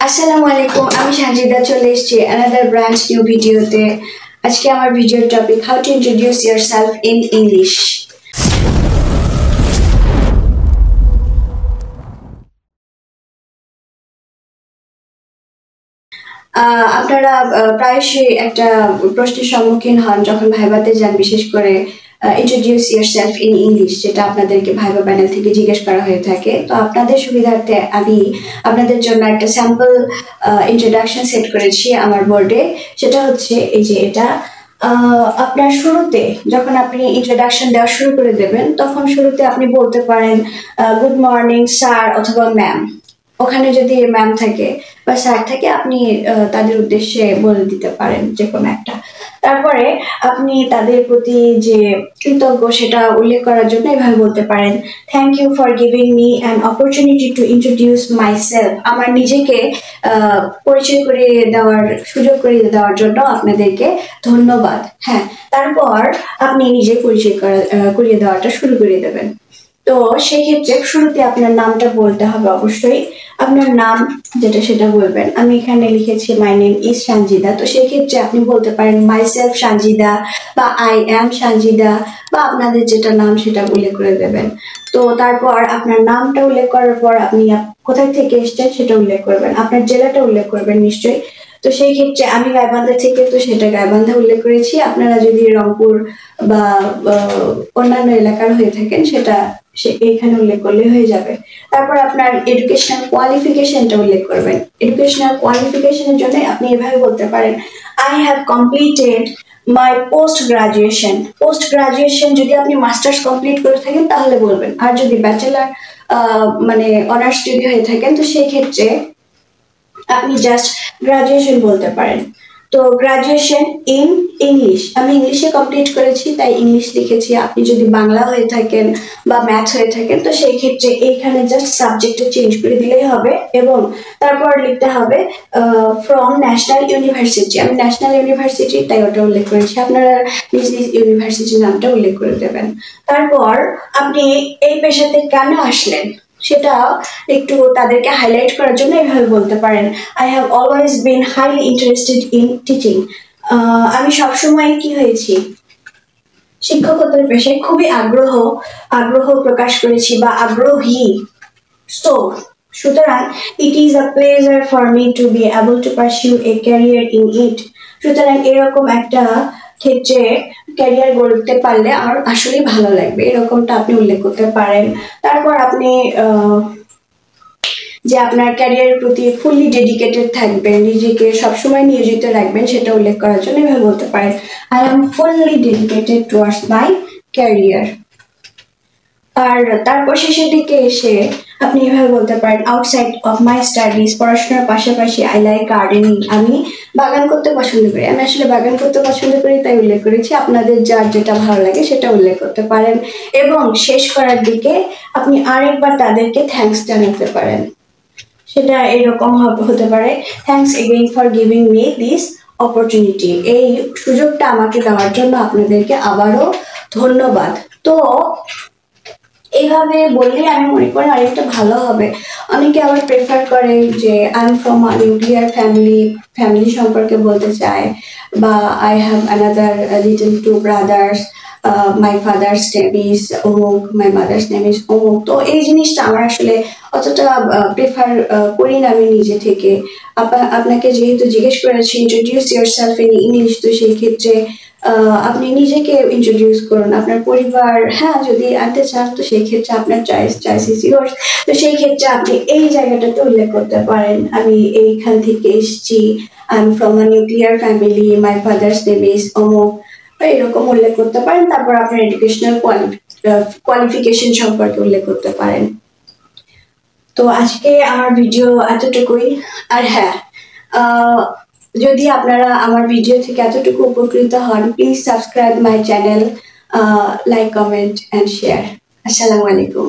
আসসালামু আলাইকুম, আমি সানজিদা চলে এসেছি another brand new ভিডিওতে। আজকে আমার ভিডিওর topic how to introduce yourself in English। আপনারা প্রায়শই একটা প্রশ্নের সম্মুখীন হন যখন ভাইভাতে যান, বিশেষ করে ইন্ট্রোডিউস ইয়ারসেলফ ইন ইংলিশ, যেটা আপনাদেরকে ভাইভা প্যানেল থেকে জিজ্ঞেস করা হয়ে থাকে। তো আপনাদের সুবিধার্থে আমি আপনাদের জন্য একটা স্যাম্পল ইন্ট্রোডাকশন সেট করেছি আমার বোর্ডে। সেটা হচ্ছে এই যে এটা। আপনার শুরুতে যখন আপনি ইন্ট্রোডাকশন দেওয়া শুরু করে দেবেন, তখন শুরুতে আপনি বলতে পারেন গুড মর্নিং স্যার অথবা ম্যাম। ওখানে যদি ম্যাম থাকে বা স্যার থাকে, আপনি তাদের উদ্দেশ্যে বলে দিতে পারেন যে কোনো একটা। তারপরে আপনি তাদের প্রতি যে কৃতজ্ঞ সেটা উল্লেখ করার জন্য এভাবে বলতে পারেন thank you for giving me an opportunity to introduce myself. আমার নিজেকে পরিচয় করিয়ে দেওয়ার সুযোগ করিয়ে দেওয়ার জন্য আপনাদেরকে ধন্যবাদ। হ্যাঁ, তারপর আপনি নিজে পরিচয় করিয়ে দেওয়াটা শুরু করিয়ে দেবেন। তো সেই ক্ষেত্রে শুরুতে আপনার নামটা বলতে হবে অবশ্যই। আপনার নাম যেটা সেটা বলবেন। আমি এখানে লিখেছি মাই নেম ইজ সানজিদা। তো সেই ক্ষেত্রে আপনি বলতে পারেন মাই সেলফ সানজিদা বা আই অ্যাম সানজিদা, বা আপনাদের যেটা নাম সেটা উল্লেখ করে দেবেন। তো তারপর আপনার নামটা উল্লেখ করার পর আপনি কোথায় থেকে এসছেন সেটা উল্লেখ করবেন, আপনার জেলাটা উল্লেখ করবেন নিশ্চয়ই। তো সেই ক্ষেত্রে আমি গাইবান্ধা থেকে, তো সেটা গাইবান্ধা উল্লেখ করেছি। আপনারা যদি রংপুর বা অন্যান্য এলাকার হয়ে থাকেন সেটা এখানে উল্লেখ করলে হয়ে যাবে। তারপর আপনার এডুকেশনাল কোয়ালিফিকেশনটা উল্লেখ করবেন। এডুকেশনাল কোয়ালিফিকেশনের জন্য আপনি এভাবে বলতে পারেন I have completed my post graduation. Post graduation যদি আপনি মাস্টার্স কমপ্লিট করে থাকেন তাহলে বলবেন, আর যদি ব্যাচেলার মানে অনার্স যদি হয়ে থাকেন তো সেই ক্ষেত্রে আপনি জাস্ট গ্রাজুয়েশন বলতে পারেন। তো গ্রাজুয়েশন ইন ইংলিশ, আমি ইংলিশে কমপ্লিট করেছি তাই ইংলিশ লিখেছি। আপনি যদি বাংলা হয়ে থাকেন বা ম্যাথ হয়ে থাকেন তো সেই ক্ষেত্রে এইখানে জাস্ট সাবজেক্টটা চেঞ্জ করে দিলেই হবে, এবং তারপর লিখতে হবে ফ্রম ন্যাশনাল ইউনিভার্সিটি। আমি ন্যাশনাল ইউনিভার্সিটি তাই ওটা উল্লেখ করেছি। আপনারা নিজ নিজ ইউনিভার্সিটির নামটা উল্লেখ করে দেবেন। তারপর আপনি এই পেশাতে কেন আসলেন সেটা একটু তাদেরকে হাইলাইট করার জন্য এভাবে বলতে পারেন I have always been highly interested in teaching. আমি সবসময় কি হয়েছি, শিক্ষকতার পেশায় খুবই আগ্রহ প্রকাশ করেছি বা আগ্রহী। সুতরাং it is a pleasure for me two be able to pursue A career in it. সুতরাং এরকম একটা ক্ষেত্রে ক্যারিয়ার গড়তে পারলে আমার আসলেই ভালো লাগবে, এরকমটা আপনি উল্লেখ করতে পারেন। তারপর আপনি যে আপনার ক্যারিয়ারের প্রতি ফুললি ডেডিকেটেড থাকবেন, নিজেকে সবসময় নিয়োজিত রাখবেন, সেটা উল্লেখ করার জন্য এভাবে বলতে পারেন I am fully dedicated towards my career. আর তারপর শেষের দিকে এসে আপনি এভাবে বলতে পারেন আউটসাইড অফ মাই স্টাডিজ, পড়াশোনার পাশাপাশি আই লাইক গার্ডেনিং। আমি বাগান করতে পছন্দ করি। আমি আসলে বাগান করতে পছন্দ করি তাই উল্লেখ করেছি। আপনাদের যার যেটা ভালো লাগে সেটা উল্লেখ করতে পারেন, এবং শেষ করার দিকে আপনি আরেকবার তাদেরকে থ্যাঙ্কস জানাতে পারেন। সেটা এরকম হতে পারে thanks again for giving me this opportunity. এই সুযোগটা আমাকে দেওয়ার জন্য আপনাদেরকে আবারও ধন্যবাদ। তো এইভাবে বললে আমি মনে করি আরেকটা ভালো হবে। অনেকে আবার প্রেফার করে যে I am from a nuclear family সম্পর্কে বলতে চায়, বা I have another little two brothers, my father's name is অমুক, মাই মাদার্স নেম ইজ অমুক। তো এই জিনিসটা আমার আসলে অতটা প্রেফার করি না আমি নিজে থেকে। আপনাকে যেহেতু জিজ্ঞেস করেছি ইন্ট্রোডিউস ইয়োরসেলফ ইন ইংলিশ, তো সেই ক্ষেত্রে আপনি নিজেকে ইন্ট্রোডিউস করুন। আপনার পরিবার হ্যাঁ যদি আনতে চান তো সেই ক্ষেত্রে আপনার চয়েস ইজ ইয়োর্স। তো সেই ক্ষেত্রে আপনি এই জায়গাটাতে উল্লেখ করতে পারেন আমি এইখান থেকে এসেছি, I am from a nuclear family, my father's name is অমুক, এরকম উল্লেখ করতে পারেন। তারপর আপনার এডুকেশনাল কোয়ালিফিকেশন সম্পর্কে উল্লেখ করতে পারেন। তো আজকে আমার ভিডিও এতটুকুই। আর হ্যাঁ, যদি আপনারা আমার ভিডিও থেকে এতটুকু উপকৃত হন, please subscribe my channel, like, comment and share. আসসালামু আলাইকুম।